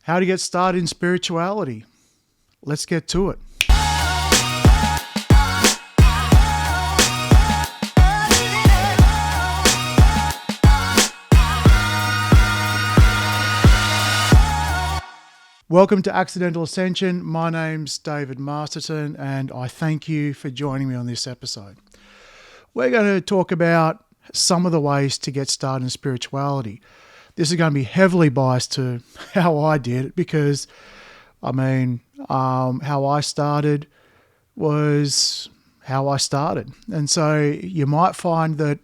How to get started in spirituality. Let's get to it. Welcome to Accidental Ascension. My name's David Masterton, and I thank you for joining me on this episode. We're going to talk about some of the ways to get started in spirituality. This is going to be heavily biased to how I did it because, how I started was how I started. And so you might find that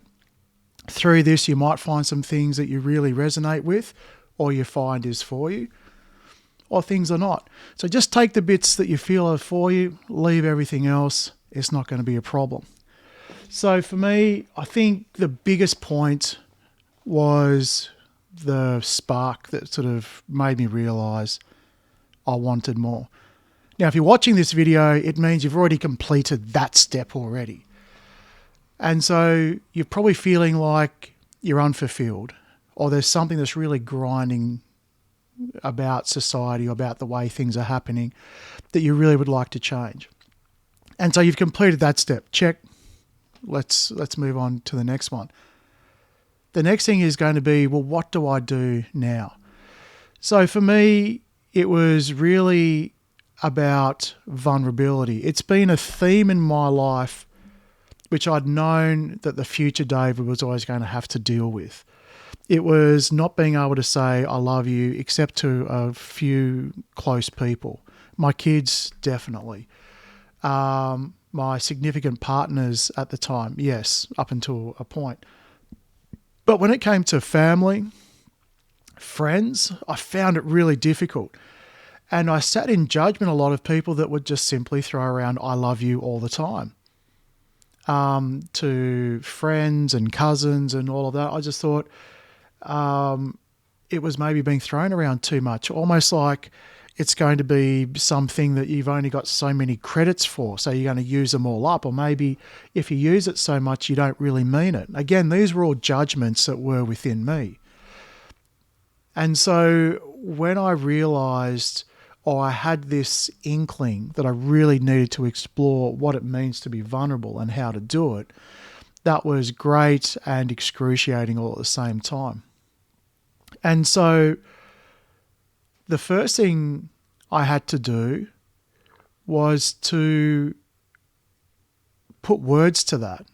through this, you might find some things that you really resonate with or you find is for you, or things are not. So just take the bits that you feel are for you, leave everything else. It's not going to be a problem. So for me, I think the biggest point was the spark that sort of made me realize I wanted more. Now, if you're watching this video, it means you've already completed that step already. And so you're probably feeling like you're unfulfilled, or there's something that's really grinding about society or about the way things are happening that you really would like to change. And so you've completed that step. Check. Let's move on to the next one. The next thing is going to be, well, what do I do now? So for me, it was really about vulnerability. It's been a theme in my life which I'd known that the future David was always going to have to deal with. It was not being able to say I love you except to a few close people. My kids, definitely. My significant partners at the time, yes, up until a point. But when it came to family, friends, I found it really difficult. And I sat in judgment a lot of people that would just simply throw around I love you all the time. To friends and cousins and all of that, I just thought it was maybe being thrown around too much, almost like it's going to be something that you've only got so many credits for, so you're going to use them all up. Or maybe if you use it so much, you don't really mean it. Again, these were all judgments that were within me. And so when I realized, or I had this inkling that I really needed to explore what it means to be vulnerable and how to do it, that was great and excruciating all at the same time. And so the first thing I had to do was to put words to that,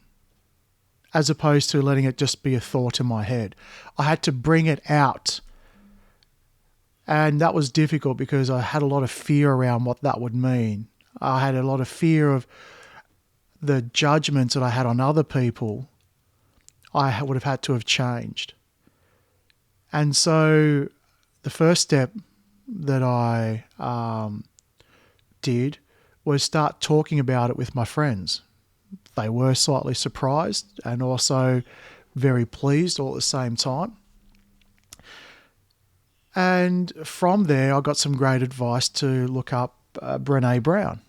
as opposed to letting it just be a thought in my head. I had to bring it out. And that was difficult because I had a lot of fear around what that would mean. I had a lot of fear of the judgments that I had on other people. I would have had to have changed. And so the first step that I did was start talking about it with my friends. They were slightly surprised and also very pleased all at the same time. And from there, I got some great advice to look up Brené Brown.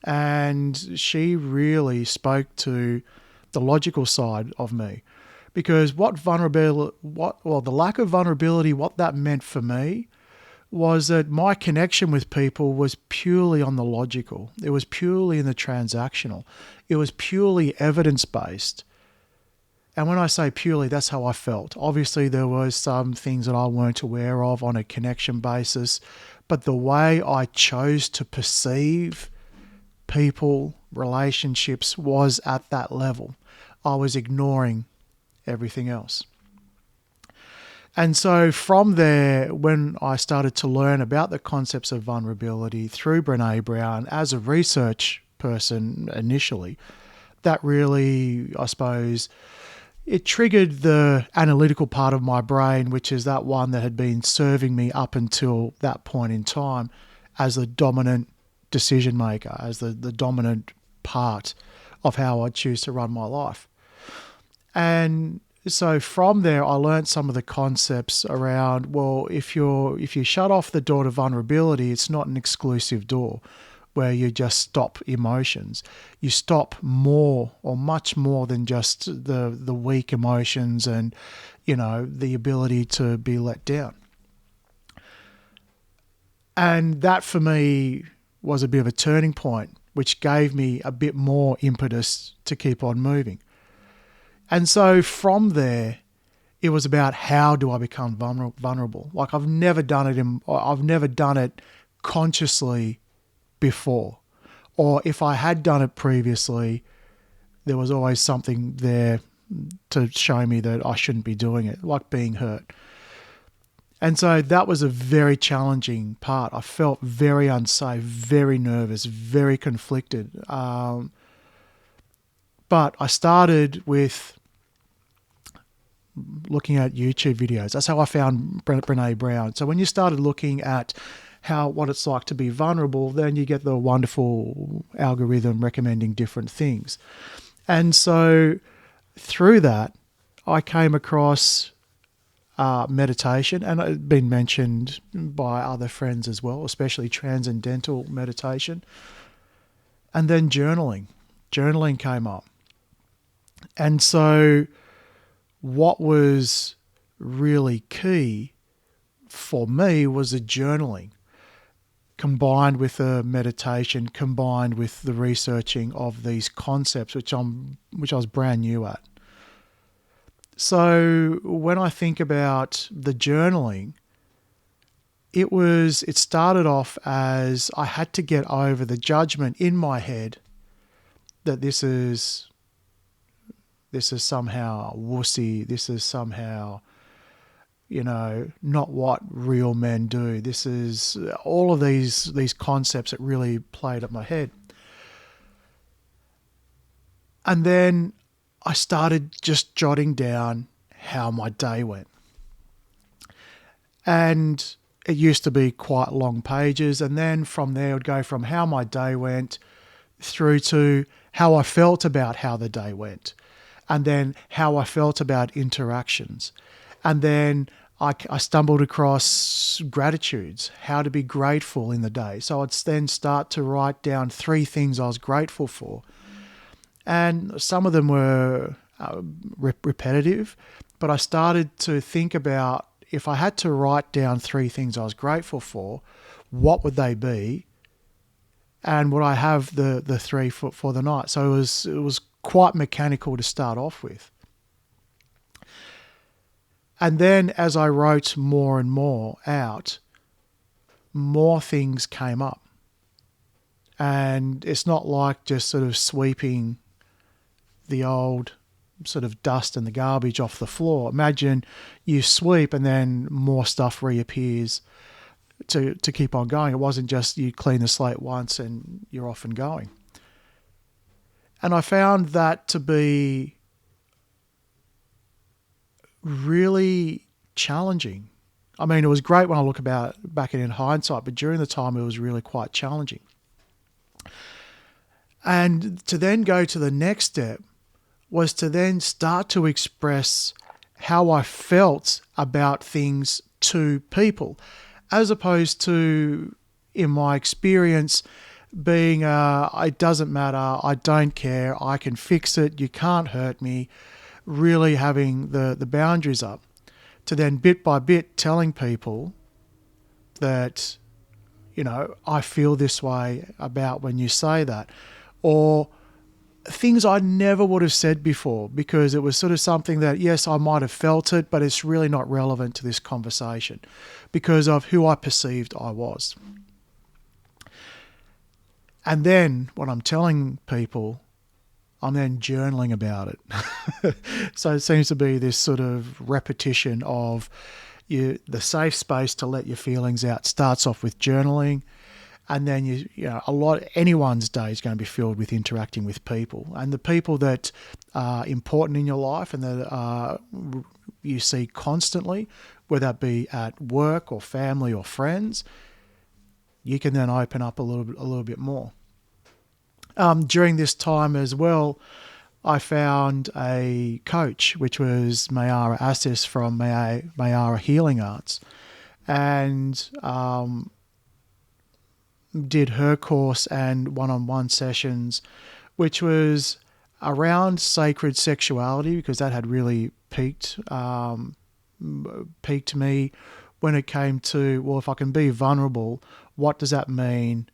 And she really spoke to the logical side of me. Because the lack of vulnerability, what that meant for me was that my connection with people was purely on the logical. It was purely in the transactional. It was purely evidence-based. And when I say purely, that's how I felt. Obviously, there were some things that I weren't aware of on a connection basis, but the way I chose to perceive people, relationships, was at that level. I was ignoring everything else. And so from there, when I started to learn about the concepts of vulnerability through Brené Brown as a research person initially, that really, I suppose, it triggered the analytical part of my brain, which is that one that had been serving me up until that point in time as the dominant decision maker, as the dominant part of how I choose to run my life. And so from there, I learned some of the concepts around, well, if you shut off the door to vulnerability, it's not an exclusive door where you just stop emotions. You stop more or much more than just the weak emotions and, the ability to be let down. And that for me was a bit of a turning point, which gave me a bit more impetus to keep on moving. And so from there, it was about how do I become vulnerable? Like I've never done it consciously before. Or if I had done it previously, there was always something there to show me that I shouldn't be doing it, like being hurt. And so that was a very challenging part. I felt very unsafe, very nervous, very conflicted. But I started with looking at YouTube videos. That's how I found Brené Brown. So when you started looking at what it's like to be vulnerable, then you get the wonderful algorithm recommending different things. And so through that, I came across meditation, and it had been mentioned by other friends as well, especially transcendental meditation. And then journaling. Journaling came up. And so what was really key for me was the journaling, combined with the meditation, combined with the researching of these concepts, which I was brand new at. So when I think about the journaling, it started off as I had to get over the judgment in my head that this is somehow wussy, this is somehow, not what real men do. This is all of these concepts that really played at my head. And then I started just jotting down how my day went. And it used to be quite long pages. And then from there, it would go from how my day went through to how I felt about how the day went. And then how I felt about interactions. And then I stumbled across gratitudes, how to be grateful in the day. So I'd then start to write down 3 things I was grateful for. And some of them were repetitive, but I started to think about if I had to write down 3 things I was grateful for, what would they be? And would I have the 3 for the night? So it was quite mechanical to start off with. And then as I wrote more and more out, more things came up. And it's not like just sort of sweeping the old sort of dust and the garbage off the floor. Imagine you sweep and then more stuff reappears to keep on going. It wasn't just you clean the slate once and you're off and going. And I found that to be really challenging. I mean, it was great when I look back at it in hindsight, but during the time it was really quite challenging. And to then go to the next step was to then start to express how I felt about things to people, as opposed to, in my experience, being it doesn't matter, I don't care, I can fix it, you can't hurt me, really having the boundaries up, to then bit by bit telling people that, I feel this way about when you say that, or things I never would have said before, because it was sort of something that, yes, I might have felt it, but it's really not relevant to this conversation because of who I perceived I was. And then when I'm telling people, I'm then journaling about it. So it seems to be this sort of repetition of the safe space to let your feelings out starts off with journaling. And then anyone's day is going to be filled with interacting with people, and the people that are important in your life and that you see constantly, whether that be at work or family or friends, you can then open up a little bit more. During this time as well, I found a coach, which was Mayara Assis from Mayara Healing Arts, and did her course and one-on-one sessions, which was around sacred sexuality, because that had really piqued me when it came to, well, if I can be vulnerable, what does that mean?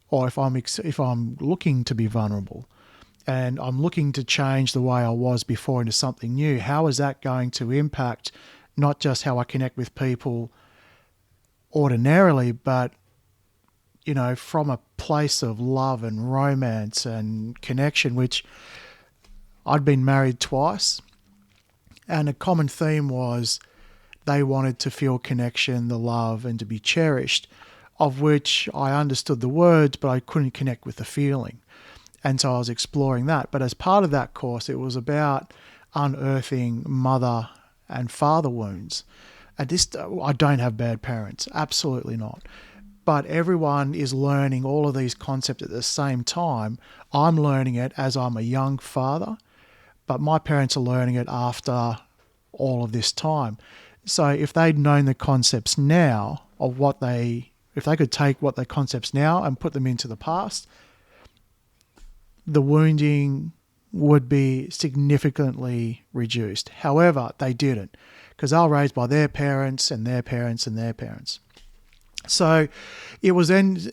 Or if I'm looking to be vulnerable and I'm looking to change the way I was before into something new, how is that going to impact not just how I connect with people ordinarily, but from a place of love and romance and connection, which I'd been married twice. And a common theme was they wanted to feel connection, the love, and to be cherished, of which I understood the words, but I couldn't connect with the feeling. And so I was exploring that. But as part of that course, it was about unearthing mother and father wounds. And I don't have bad parents, absolutely not. But everyone is learning all of these concepts at the same time. I'm learning it as I'm a young father, but my parents are learning it after all of this time. So if they'd known the concepts now of if they could take what the concepts now and put them into the past, the wounding would be significantly reduced. However, they didn't, because they were raised by their parents and their parents and their parents. So it was then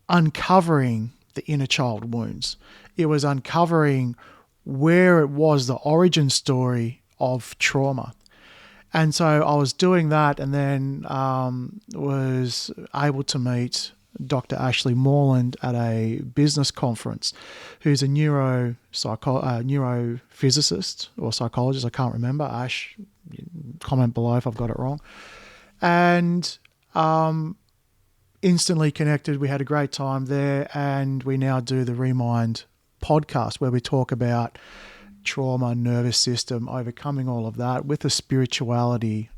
uncovering the inner child wounds. It was uncovering where it was the origin story of trauma. And so I was doing that, and then was able to meet Dr. Ashley Morland at a business conference, who's a neurophysicist or psychologist. I can't remember. Ash, comment below if I've got it wrong. And instantly connected. We had a great time there, and we now do the Remind podcast where we talk about trauma, nervous system, overcoming all of that with a spirituality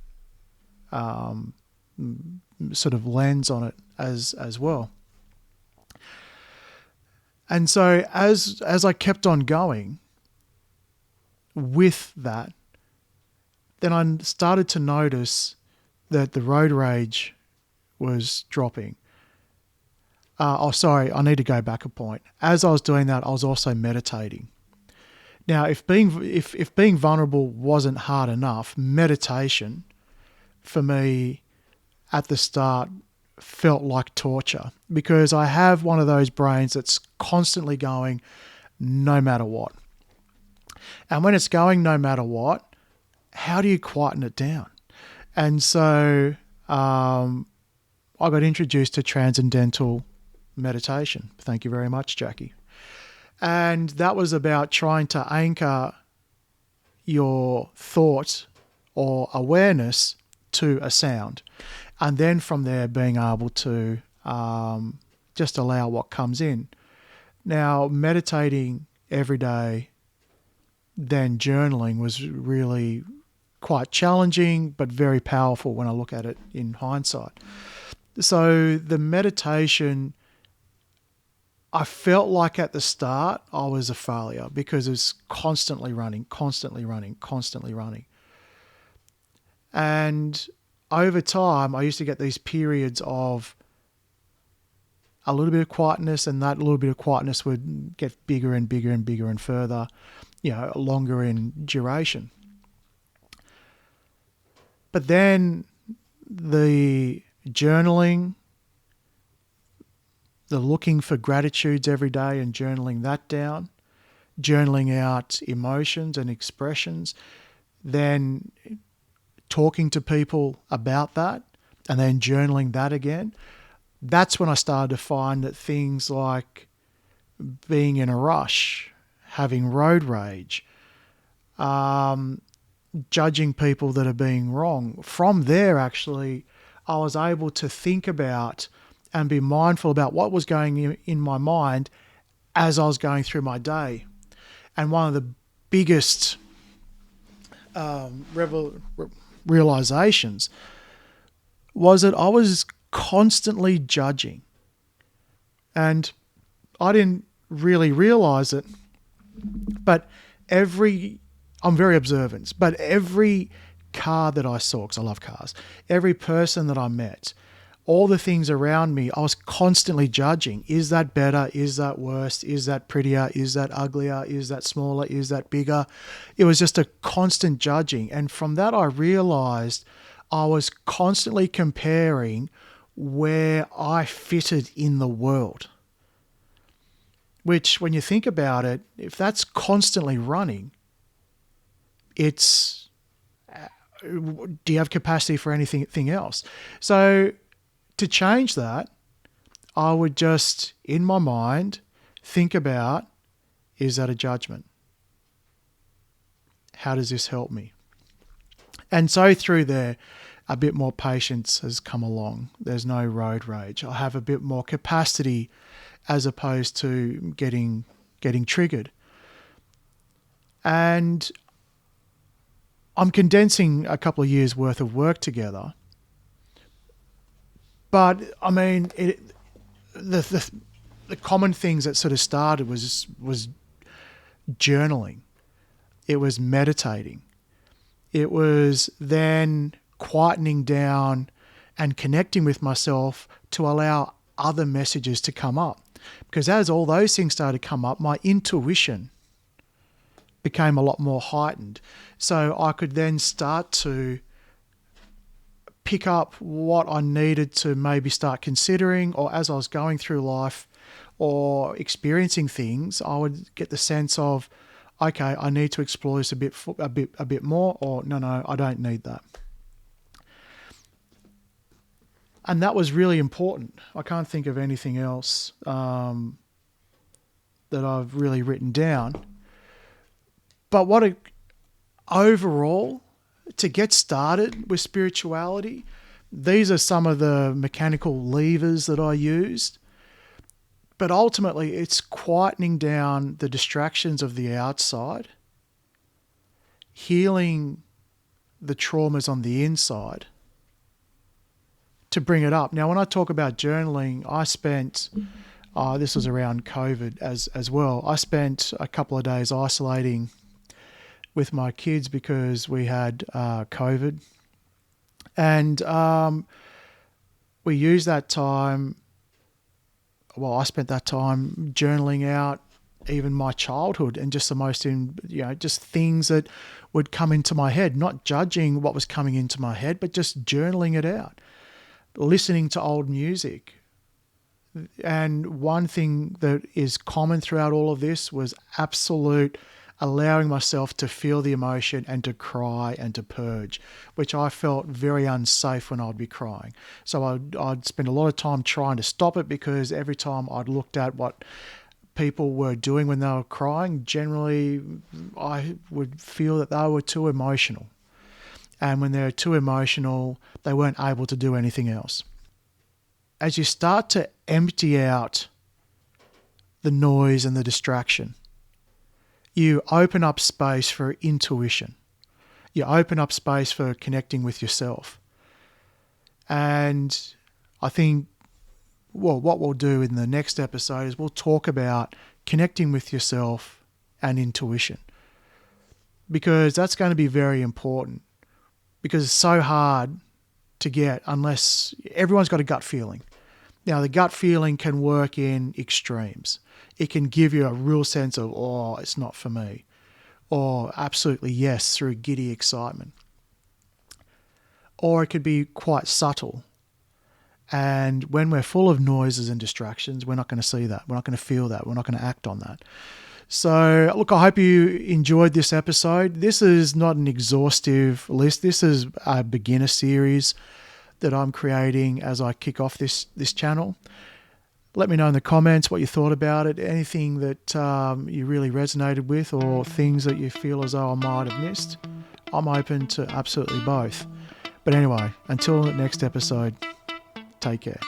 sort of lens on it as well. And so as I kept on going with that, then I started to notice that the road rage was dropping. I need to go back a point. As I was doing that, I was also meditating. Now, if being vulnerable wasn't hard enough, meditation for me at the start felt like torture, because I have one of those brains that's constantly going no matter what. And when it's going no matter what, how do you quieten it down? And so I got introduced to Transcendental meditation. Thank you very much, Jackie. And that was about trying to anchor your thought or awareness to a sound. And then from there, being able to just allow what comes in. Now, meditating every day, then journaling was really quite challenging, but very powerful when I look at it in hindsight. So the meditation, I felt like at the start I was a failure because it was constantly running. And over time, I used to get these periods of a little bit of quietness, and that little bit of quietness would get bigger and bigger and bigger and further, longer in duration. But then the journaling, the looking for gratitudes every day and journaling that down, journaling out emotions and expressions, then talking to people about that, and then journaling that again. That's when I started to find that things like being in a rush, having road rage, judging people that are being wrong. From there, actually, I was able to think about and be mindful about what was going in my mind as I was going through my day. And one of the biggest realizations was that I was constantly judging. And I didn't really realize it, but I'm very observant, but every car that I saw, because I love cars, every person that I met, all the things around me, I was constantly judging. Is that better? Is that worse? Is that prettier? Is that uglier? Is that smaller? Is that bigger? It was just a constant judging. And from that, I realized I was constantly comparing where I fitted in the world. Which, when you think about it, if that's constantly running, do you have capacity for anything else? So to change that, I would just, in my mind, think about, is that a judgment? How does this help me? And so through there, a bit more patience has come along. There's no road rage. I have a bit more capacity as opposed to getting triggered. And I'm condensing a couple of years' worth of work together. But I mean, the common things that sort of started was journaling. It was meditating. It was then quietening down and connecting with myself to allow other messages to come up. Because as all those things started to come up, my intuition became a lot more heightened. So I could then start to pick up what I needed to maybe start considering, or as I was going through life or experiencing things, I would get the sense of, okay, I need to explore this a bit more, or no, I don't need that. And that was really important. I can't think of anything else that I've really written down. But overall, to get started with spirituality, these are some of the mechanical levers that I used. But ultimately, it's quietening down the distractions of the outside, healing the traumas on the inside to bring it up. Now, when I talk about journaling, I spent, this was around COVID as well, I spent a couple of days isolating with my kids because we had COVID. And we used that time, well, I spent that time journaling out even my childhood and just the most, just things that would come into my head, not judging what was coming into my head, but just journaling it out, listening to old music. And one thing that is common throughout all of this was absolute allowing myself to feel the emotion and to cry and to purge, which I felt very unsafe when I'd be crying. So I'd spend a lot of time trying to stop it, because every time I'd looked at what people were doing when they were crying, generally I would feel that they were too emotional. And when they're too emotional, they weren't able to do anything else. As you start to empty out the noise and the distraction, you open up space for intuition. You open up space for connecting with yourself. And I think, well, what we'll do in the next episode is we'll talk about connecting with yourself and intuition, because that's going to be very important, because it's so hard to get unless everyone's got a gut feeling. Now, the gut feeling can work in extremes. It can give you a real sense of, oh, it's not for me, or absolutely yes, through giddy excitement. Or it could be quite subtle. And when we're full of noises and distractions, we're not going to see that. We're not going to feel that. We're not going to act on that. So, look, I hope you enjoyed this episode. This is not an exhaustive list. This is a beginner series that I'm creating as I kick off this channel. Let me know in the comments what you thought about it, anything that you really resonated with, or things that you feel as though I might have missed. I'm open to absolutely both. But anyway, until the next episode, take care.